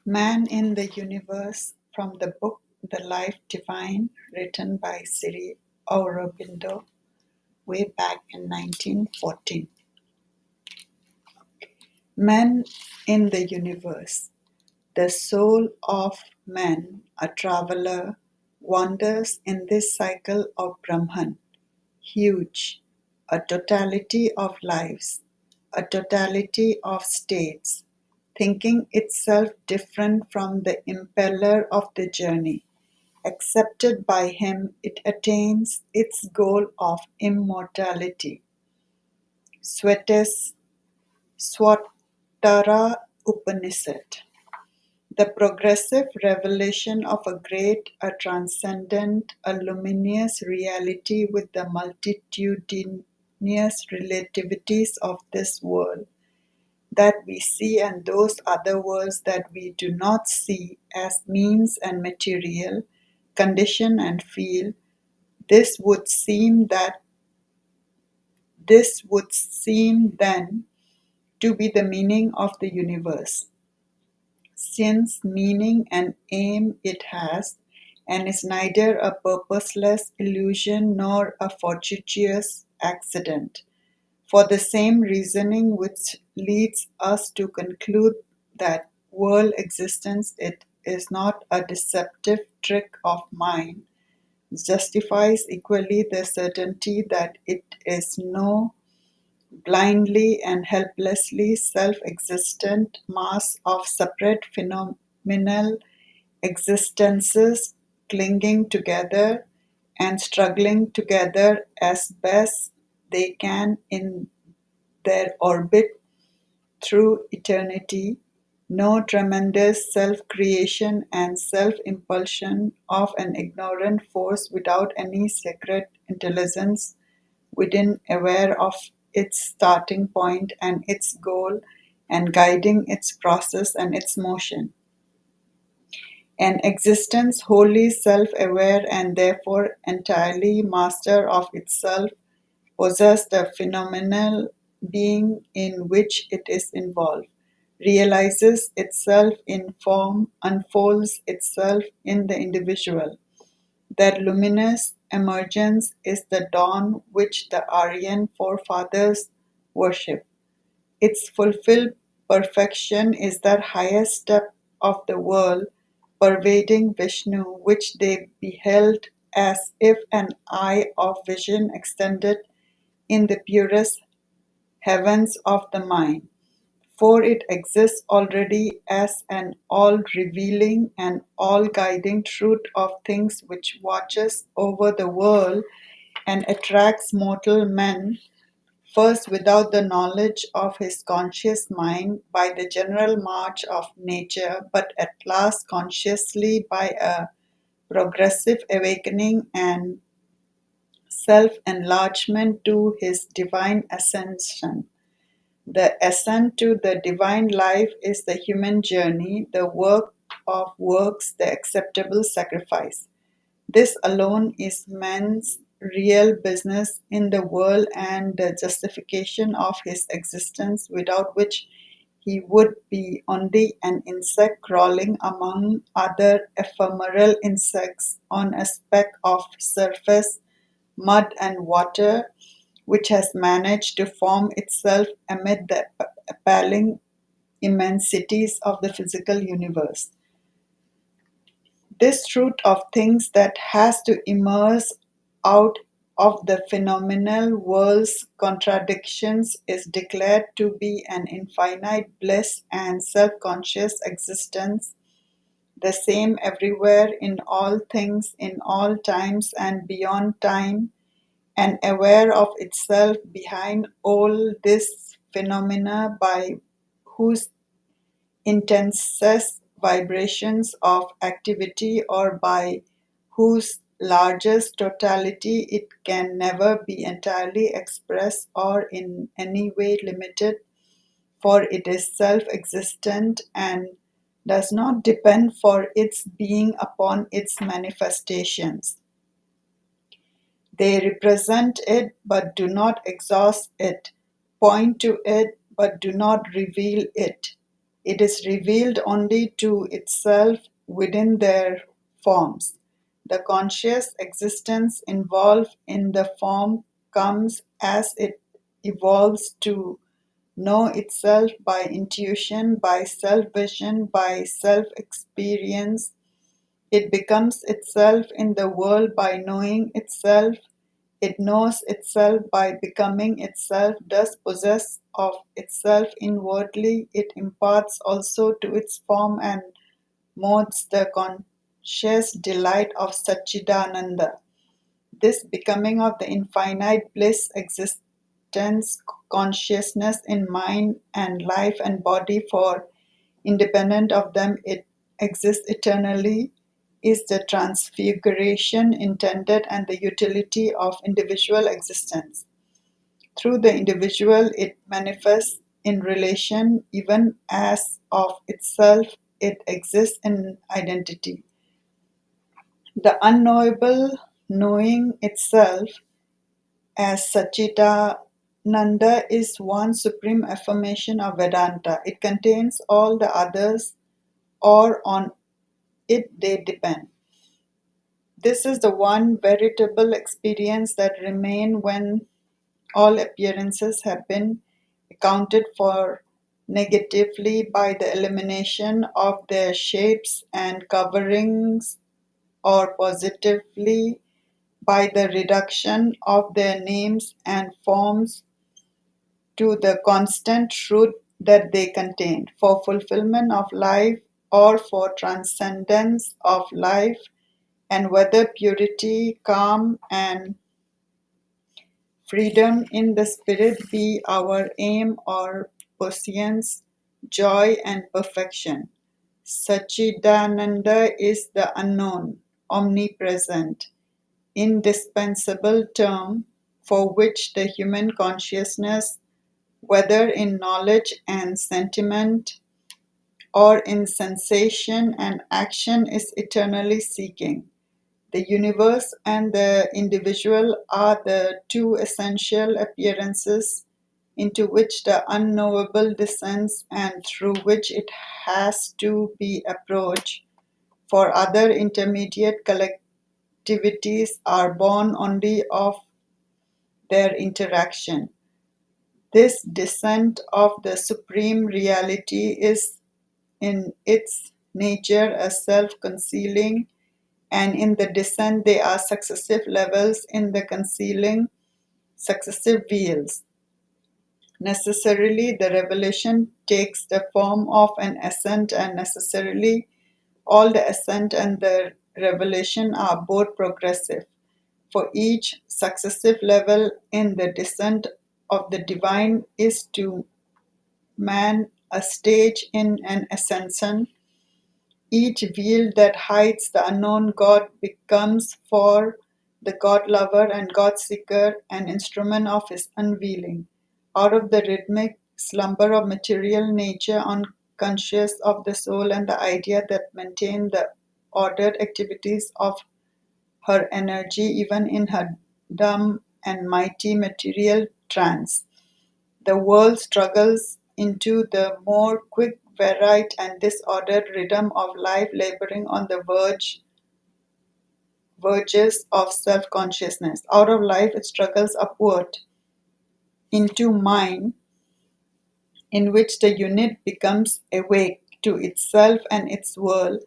Man in the Universe from the book The Life Divine, written by Sri Aurobindo way back in 1914. Man in the Universe. The soul of man, a traveler, wanders in this cycle of Brahman, huge, a totality of lives, a totality of states, thinking itself different from the impeller of the journey. Accepted by him, it attains its goal of immortality. Swatara Upanishad. The progressive revelation of a great, a transcendent, a luminous reality with the multitudinous relativities of this world that we see and those other worlds that we do not see as means and material, condition and feel. This would seem then to be the meaning of the universe, since meaning and aim it has, and is neither a purposeless illusion nor a fortuitous accident. For the same reasoning which leads us to conclude that world existence it is not a deceptive trick of mind, justifies equally the certainty that it is no blindly and helplessly self-existent mass of separate phenomenal existences clinging together and struggling together as best they can in their orbit through eternity. No tremendous self-creation and self-impulsion of an ignorant force without any secret intelligence within, aware of its starting point and its goal and guiding its process and its motion. An existence wholly self-aware and therefore entirely master of itself possesses the phenomenal being in which it is involved, realizes itself in form, unfolds itself in the individual. That luminous emergence is the dawn which the Aryan forefathers worship. Its fulfilled perfection is that highest step of the world pervading Vishnu, which they beheld as if an eye of vision extended in the purest heavens of the mind, for it exists already as an all-revealing and all-guiding truth of things which watches over the world and attracts mortal men, first without the knowledge of his conscious mind by the general march of nature, but at last consciously by a progressive awakening and self-enlargement to his divine ascension. The ascent to the divine life is the human journey, the work of works, the acceptable sacrifice. This alone is man's real business in the world and the justification of his existence, without which he would be only an insect crawling among other ephemeral insects on a speck of surface, mud and water, which has managed to form itself amid the appalling immensities of the physical universe. This truth of things that has to emerge out of the phenomenal world's contradictions is declared to be an infinite bliss and self-conscious existence, the same everywhere in all things, in all times and beyond time, and aware of itself behind all these phenomena by whose intensest vibrations of activity or by whose largest totality it can never be entirely expressed or in any way limited, for it is self-existent and does not depend for its being upon its manifestations. They represent it but do not exhaust it, point to it but do not reveal it. It is revealed only to itself within their forms. The conscious existence involved in the form comes as it evolves to know itself by intuition, by self vision, by self experience. It becomes itself in the world by knowing itself. It knows itself by becoming itself, thus possess of itself inwardly. It imparts also to its form and modes the conscious delight of Satchidananda. This becoming of the infinite bliss, existence, consciousness in mind and life and body, for independent of them it exists eternally, is the transfiguration intended and the utility of individual existence. Through the individual, it manifests in relation, even as of itself it exists in identity. The unknowable knowing itself as Satchitananda is one supreme affirmation of Vedanta. It contains all the others, or on it they depend. This is the one veritable experience that remains when all appearances have been accounted for negatively by the elimination of their shapes and coverings, or positively by the reduction of their names and forms to the constant truth that they contain. For fulfillment of life or for transcendence of life, and whether purity, calm, and freedom in the spirit be our aim, or prescience, joy, and perfection. Sachidananda is the unknown, omnipresent, indispensable term for which the human consciousness, whether in knowledge and sentiment or in sensation and action, is eternally seeking. The universe and the individual are the two essential appearances into which the unknowable descends and through which it has to be approached, for other intermediate collectivities are born only of their interaction. This descent of the supreme reality is in its nature a self concealing, and in the descent there are successive levels in the concealing, successive veils. Necessarily, the revelation takes the form of an ascent, and necessarily, all the ascent and the revelation are both progressive. For each successive level in the descent of the divine is to man a stage in an ascension. Each veil that hides the unknown God becomes for the God lover and God seeker an instrument of his unveiling. Out of the rhythmic slumber of material nature, unconscious of the soul and the idea that maintain the ordered activities of her energy, even in her dumb and mighty material trance. The world struggles into the more quick, varied, and disordered rhythm of life, laboring on the verges of self consciousness. Out of life, it struggles upward into mind, in which the unit becomes awake to itself and its world,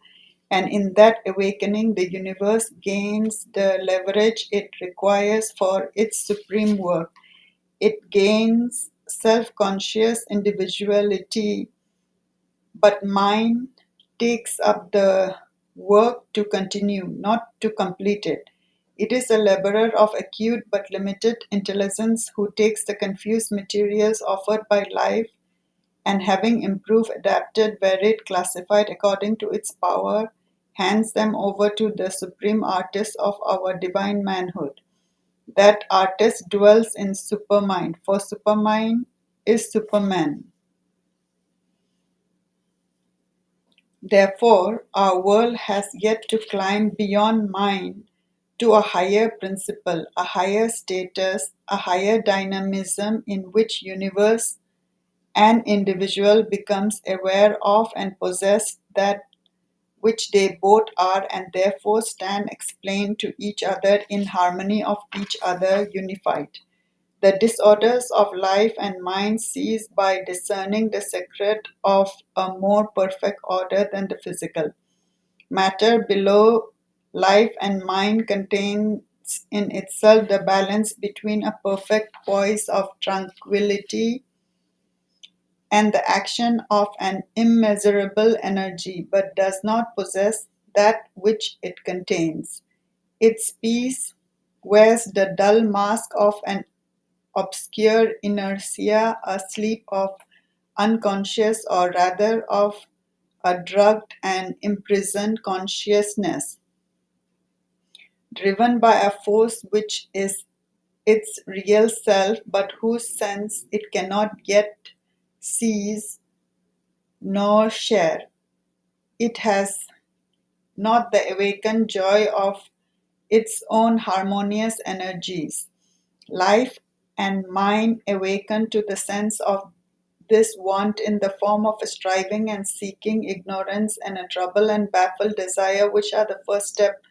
and in that awakening, the universe gains the leverage it requires for its supreme work. It gains self conscious individuality, but mind takes up the work to continue, not to complete it. It is a laborer of acute but limited intelligence who takes the confused materials offered by life and, having improved, adapted, varied, classified according to its power, hands them over to the supreme artist of our divine manhood. That artist dwells in Supermind, for Supermind is Superman. Therefore, our world has yet to climb beyond mind to a higher principle, a higher status, a higher dynamism in which universe an individual becomes aware of and possesses that which they both are and therefore stand explained to each other in harmony of each other unified. The disorders of life and mind cease by discerning the secret of a more perfect order than the physical. Matter below life and mind contains in itself the balance between a perfect poise of tranquility and the action of an immeasurable energy, but does not possess that which it contains. Its peace wears the dull mask of an obscure inertia, a sleep of unconscious, or rather of a drugged and imprisoned consciousness, driven by a force which is its real self, but whose sense it cannot yet seize nor share. It has not the awakened joy of its own harmonious energies. Life and mind awaken to the sense of this want in the form of a striving and seeking, ignorance, and a troubled and baffled desire, which are the first step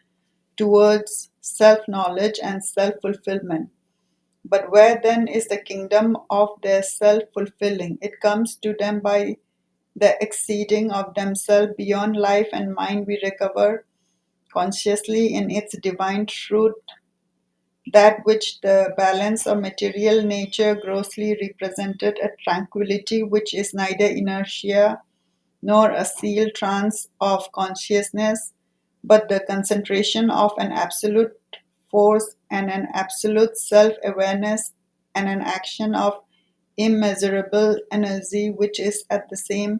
towards self knowledge and self fulfillment. But where then is the kingdom of their self fulfilling? It comes to them by the exceeding of themselves beyond life and mind. We recover consciously in its divine truth that which the balance of material nature grossly represented, a tranquility which is neither inertia nor a sealed trance of consciousness, but the concentration of an absolute force and an absolute self awareness and an action of immeasurable energy, which is at the same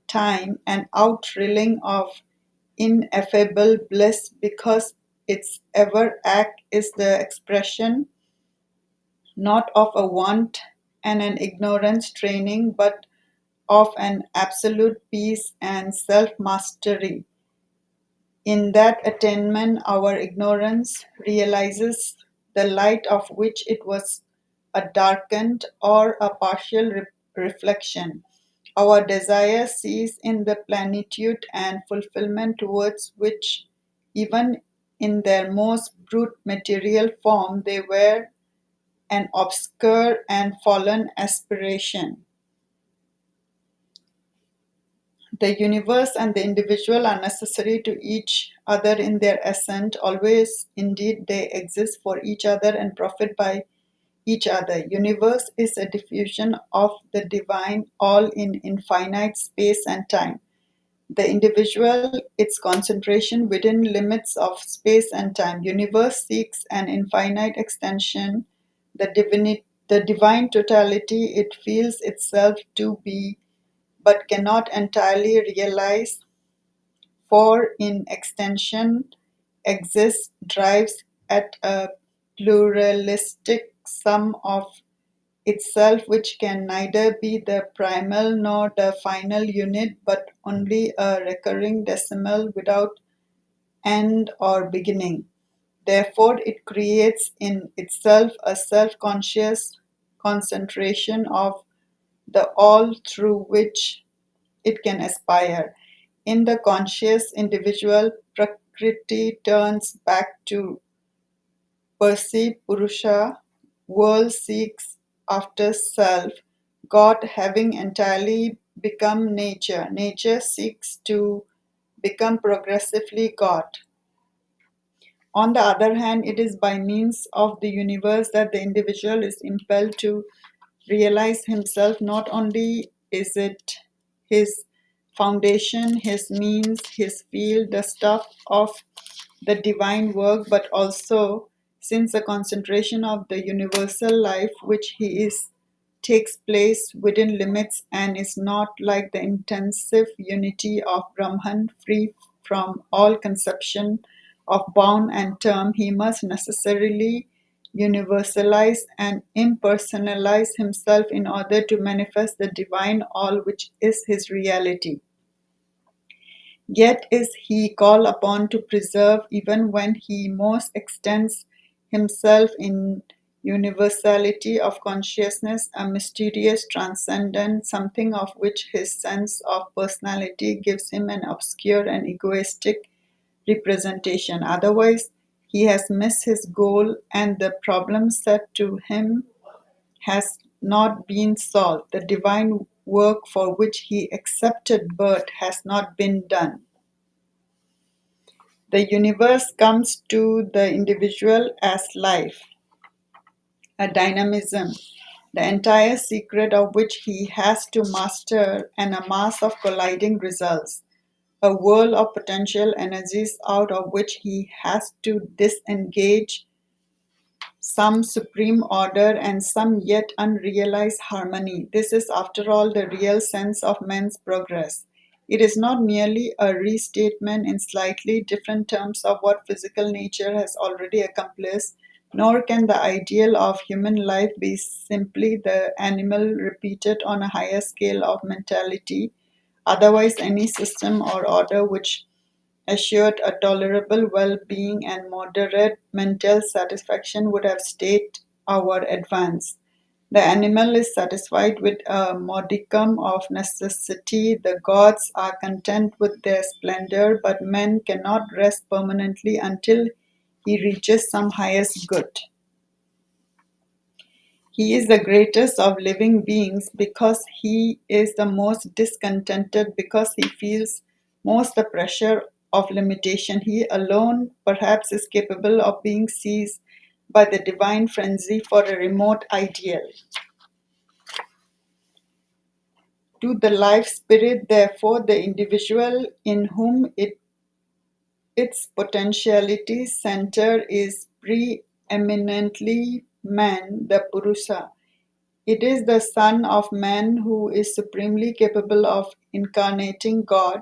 time an outrilling of ineffable bliss because its ever act is the expression not of a want and an ignorance training, but of an absolute peace and self mastery. In that attainment, our ignorance realizes the light of which it was a darkened or a partial reflection. Our desires cease in the plenitude and fulfillment towards which, even in their most brute material form, they were an obscure and fallen aspiration. The universe and the individual are necessary to each other in their ascent. Always, indeed, they exist for each other and profit by each other. Universe is a diffusion of the divine, all in infinite space and time. The individual, its concentration within limits of space and time. Universe seeks an infinite extension. The divine totality it feels itself to be but cannot entirely realize, for in extension exists drives at a pluralistic sum of itself which can neither be the primal nor the final unit but only a recurring decimal without end or beginning. Therefore, it creates in itself a self conscious concentration of the all through which it can aspire. In the conscious individual, Prakriti turns back to perceive Purusha, world seeks after self, God having entirely become nature. Nature seeks to become progressively God. On the other hand, it is by means of the universe that the individual is impelled to realize himself. Not only is it his foundation, his means, his field, the stuff of the divine work, but also since the concentration of the universal life which he is takes place within limits and is not like the intensive unity of Brahman free from all conception of bound and term, he must necessarily universalize and impersonalize himself in order to manifest the divine all which is his reality. Yet is he called upon to preserve even when he most extends himself in universality of consciousness, a mysterious transcendence, something of which his sense of personality gives him an obscure and egoistic representation. Otherwise, he has missed his goal, and the problem set to him has not been solved. The divine work for which he accepted birth has not been done. The universe comes to the individual as life, a dynamism, the entire secret of which he has to master, and a mass of colliding results, a whirl of potential energies out of which he has to disengage some supreme order and some yet unrealized harmony. This is, after all, the real sense of man's progress. It is not merely a restatement in slightly different terms of what physical nature has already accomplished, nor can the ideal of human life be simply the animal repeated on a higher scale of mentality. Otherwise, any system or order which assured a tolerable well-being and moderate mental satisfaction would have stayed our advance. The animal is satisfied with a modicum of necessity. The gods are content with their splendor, but man cannot rest permanently until he reaches some highest good. He is the greatest of living beings because he is the most discontented, because he feels most the pressure of limitation. He alone, perhaps, is capable of being seized by the divine frenzy for a remote ideal. To the life spirit, therefore, the individual in whom its potentiality center is preeminently man, the Purusha. It is the Son of Man who is supremely capable of incarnating God.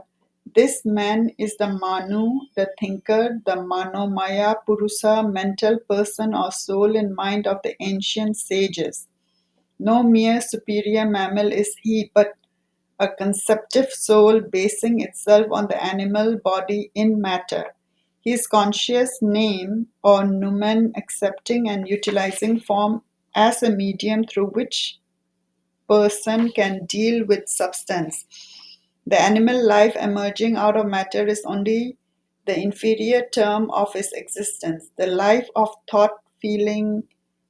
This man is the Manu, the thinker, the Manomaya Purusa, mental person or soul and mind of the ancient sages. No mere superior mammal is he, but a conceptive soul basing itself on the animal body in matter. His conscious name or numen accepting and utilizing form as a medium through which person can deal with substance. The animal life emerging out of matter is only the inferior term of his existence. The life of thought, feeling,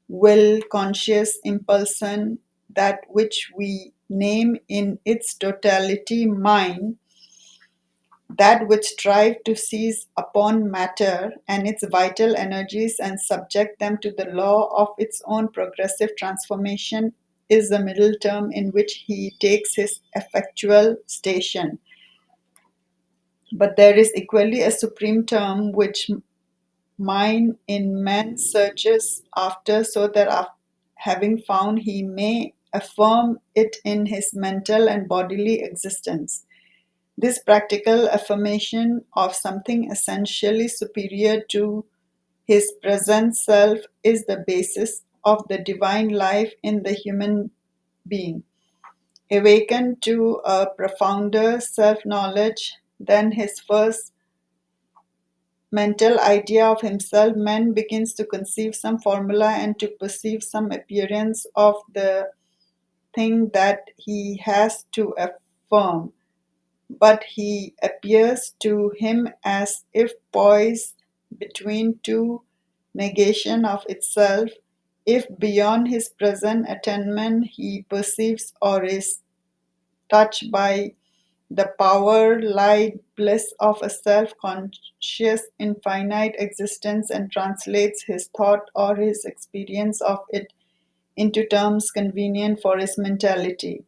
will, conscious impulsion, that which we name in its totality mind, that which strive to seize upon matter and its vital energies and subject them to the law of its own progressive transformation, is the middle term in which he takes his effectual station. But there is equally a supreme term which mind in man searches after, so that having found he may affirm it in his mental and bodily existence. This practical affirmation of something essentially superior to his present self is the basis of the divine life in the human being. Awakened to a profounder self knowledge than his first mental idea of himself, man begins to conceive some formula and to perceive some appearance of the thing that he has to affirm. But he appears to him as if poised between two negation of itself. If beyond his present attainment he perceives or is touched by the power, light, bliss of a self-conscious infinite existence and translates his thought or his experience of it into terms convenient for his mentality.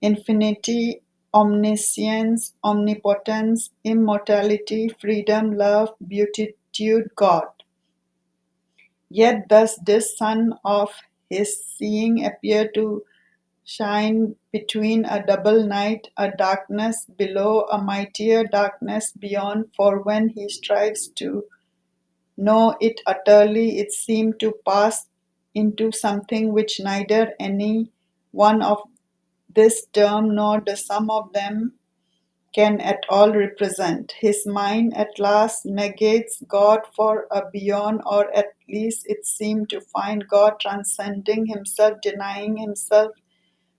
Infinity, omniscience, omnipotence, immortality, freedom, love, beatitude, God. Yet does this sun of his seeing appear to shine between a double night, a darkness below, a mightier darkness beyond, for when he strives to know it utterly, it seems to pass into something which neither any one of this term nor the sum of them can at all represent. His mind at last negates God for a beyond, or at least it seemed to find God transcending himself, denying himself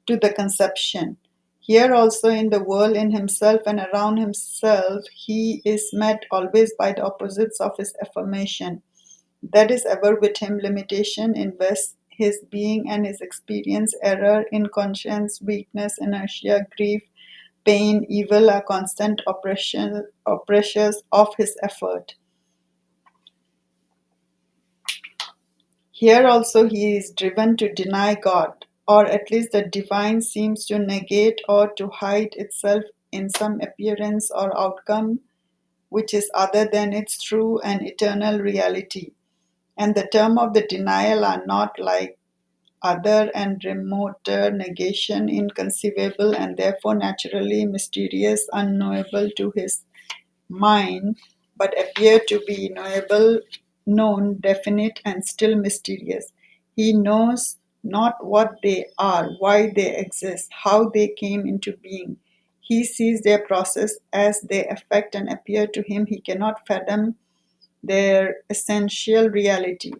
to the conception. Here also in the world, in himself and around himself, he is met always by the opposites of his affirmation. That is ever with him limitation, invest his being and his experience, error, inconscience, weakness, inertia, grief, pain, evil are constant oppressors of his effort. Here also he is driven to deny God, or at least the divine seems to negate or to hide itself in some appearance or outcome which is other than its true and eternal reality. And the term of the denial are not like other and remoter negation, inconceivable and therefore naturally mysterious, unknowable to his mind, but appear to be knowable, known, definite, and still mysterious. He knows not what they are, why they exist, how they came into being. He sees their process as they affect and appear to him. He cannot fathom their essential reality.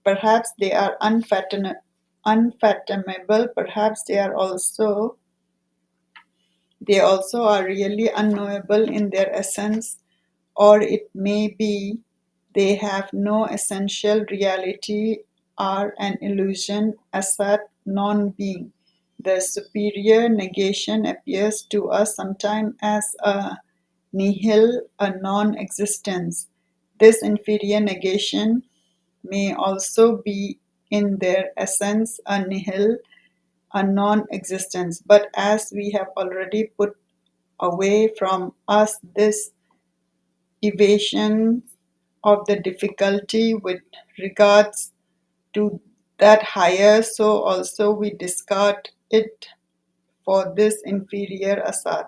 Perhaps they are unfathomable, perhaps they also are really unknowable in their essence, or it may be they have no essential reality, are an illusion, asat, non being. The superior negation appears to us sometimes as a nihil, a non existence. This inferior negation may also be in their essence a nihil, a non existence. But as we have already put away from us this evasion of the difficulty with regards to that higher, so also we discard it for this inferior asad.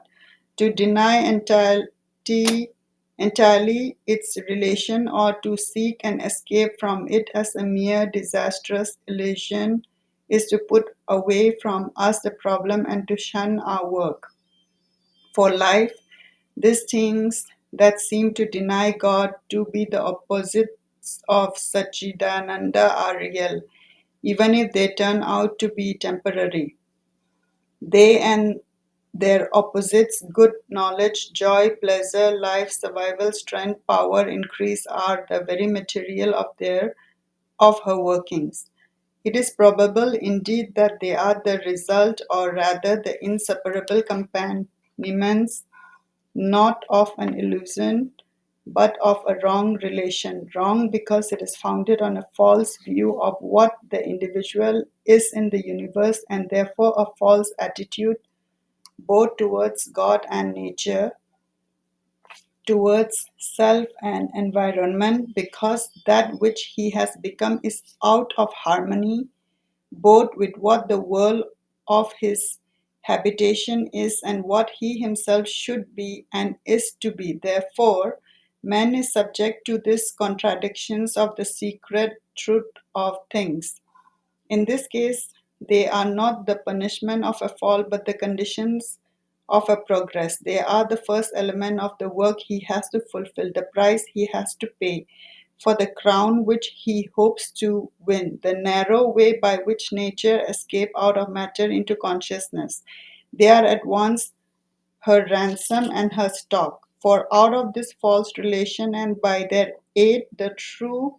To deny entirely its relation, or to seek an escape from it as a mere disastrous illusion, is to put away from us the problem and to shun our work. For life, these things that seem to deny God to be the opposites of Satchidananda are real, even if they turn out to be temporary. They and their opposites, good knowledge, joy, pleasure, life, survival, strength, power, increase, are the very material of her workings. It is probable indeed that they are the result, or rather the inseparable accompaniments, not of an illusion, but of a wrong relation. Wrong because it is founded on a false view of what the individual is in the universe, and therefore a false attitude both towards God and nature, towards self and environment, because that which he has become is out of harmony both with what the world of his habitation is and what he himself should be and is to be. Therefore, man is subject to these contradictions of the secret truth of things. In this case, they are not the punishment of a fall, but the conditions of a progress. They are the first element of the work he has to fulfill, the price he has to pay for the crown which he hopes to win, the narrow way by which nature escapes out of matter into consciousness. They are at once her ransom and her stock, for out of this false relation and by their aid the true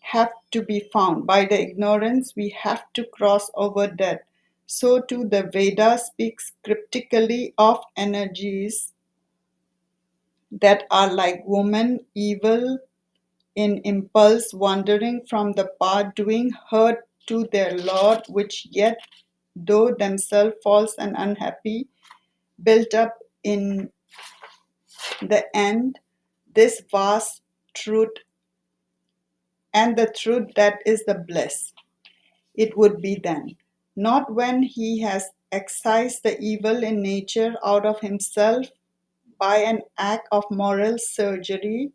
have to be found. By the ignorance, we have to cross over death. So too the Veda speaks cryptically of energies that are like woman, evil in impulse, wandering from the path, doing hurt to their Lord, which yet, though themselves false and unhappy, built up in the end this vast truth, and the truth that is the bliss. It would be then, not when he has excised the evil in nature out of himself by an act of moral surgery,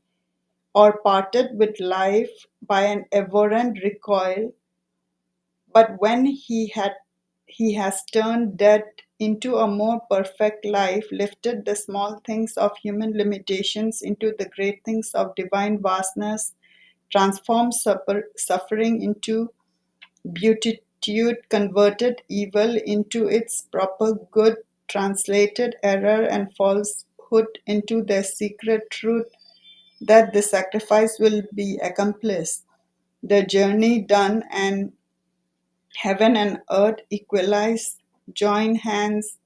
or parted with life by an abhorrent recoil, but when he has turned dead into a more perfect life, lifted the small things of human limitations into the great things of divine vastness, transformed suffering into beatitude, converted evil into its proper good, translated error and falsehood into their secret truth, that the sacrifice will be accomplished, the journey done, and heaven and earth equalize, join hands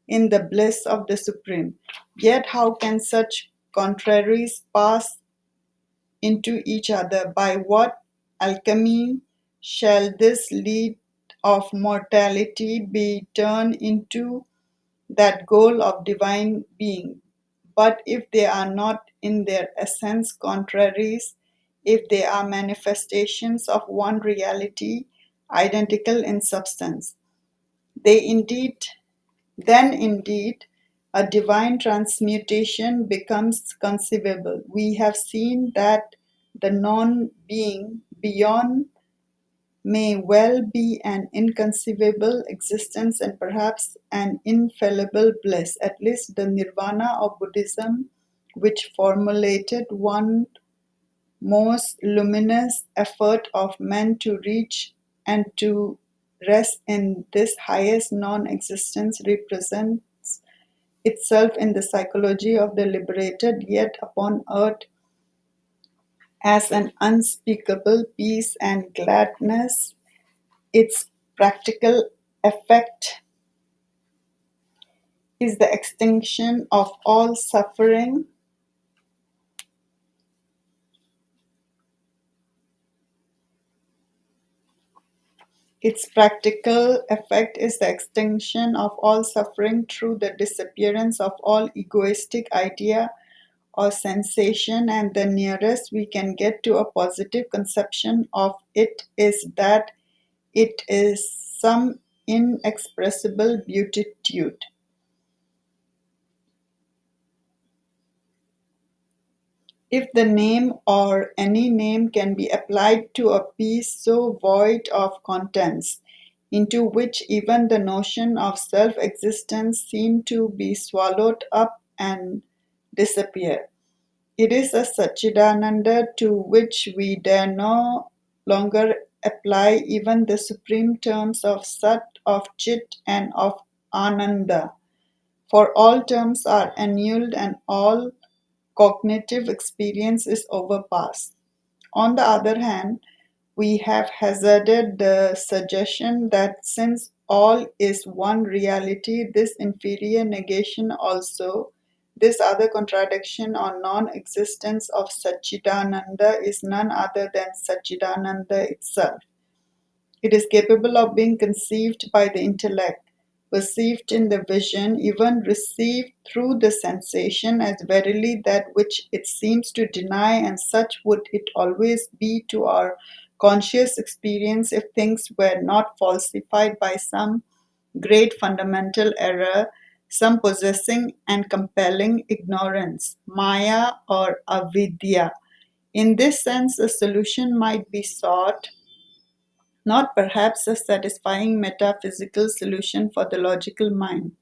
in the bliss of the Supreme. Yet how can such contraries pass into each other? By what alchemy shall this lead of mortality be turned into that goal of divine being? But if they are not in their essence contraries, if they are manifestations of one reality, identical in substance, they indeed then indeed a divine transmutation becomes conceivable. We have seen that the non being beyond may well be an inconceivable existence and perhaps an infallible bliss, at least the nirvana of Buddhism, which formulated one most luminous effort of man to reach and to rest in this highest non existence, represents itself in the psychology of the liberated, yet upon earth as an unspeakable peace and gladness. Its practical effect is the extinction of all suffering. Its practical effect is the extinction of all suffering through the disappearance of all egoistic idea or sensation, and the nearest we can get to a positive conception of it is that it is some inexpressible beatitude. If the name or any name can be applied to a piece so void of contents, into which even the notion of self existence seems to be swallowed up and disappear, it is a Satchidananda to which we dare no longer apply even the supreme terms of Sat, of Chit, and of Ananda, for all terms are annulled and all cognitive experience is overpassed. On the other hand, we have hazarded the suggestion that since all is one reality, this inferior negation also, this other contradiction or non existence of Satchidananda is none other than Satchidananda itself. It is capable of being conceived by the intellect, perceived in the vision, even received through the sensation as verily that which it seems to deny, and such would it always be to our conscious experience if things were not falsified by some great fundamental error, some possessing and compelling ignorance, Maya or avidya. In this sense, a solution might be sought, not perhaps a satisfying metaphysical solution for the logical mind.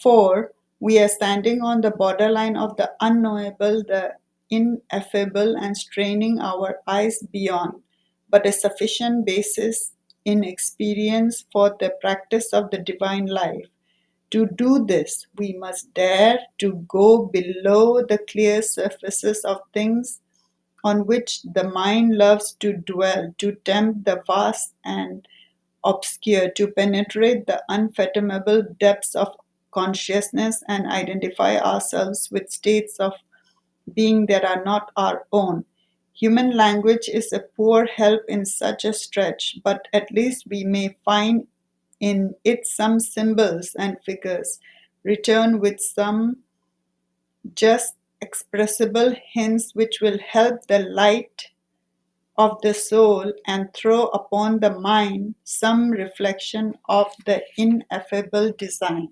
For we are standing on the borderline of the unknowable, the ineffable, and straining our eyes beyond, but a sufficient basis in experience for the practice of the divine life. To do this, we must dare to go below the clear surfaces of things on which the mind loves to dwell, to tempt the vast and obscure, to penetrate the unfathomable depths of consciousness and identify ourselves with states of being that are not our own. Human language is a poor help in such a stretch, but at least we may find in it some symbols and figures, return with some just expressible hints which will help the light of the soul and throw upon the mind some reflection of the ineffable design.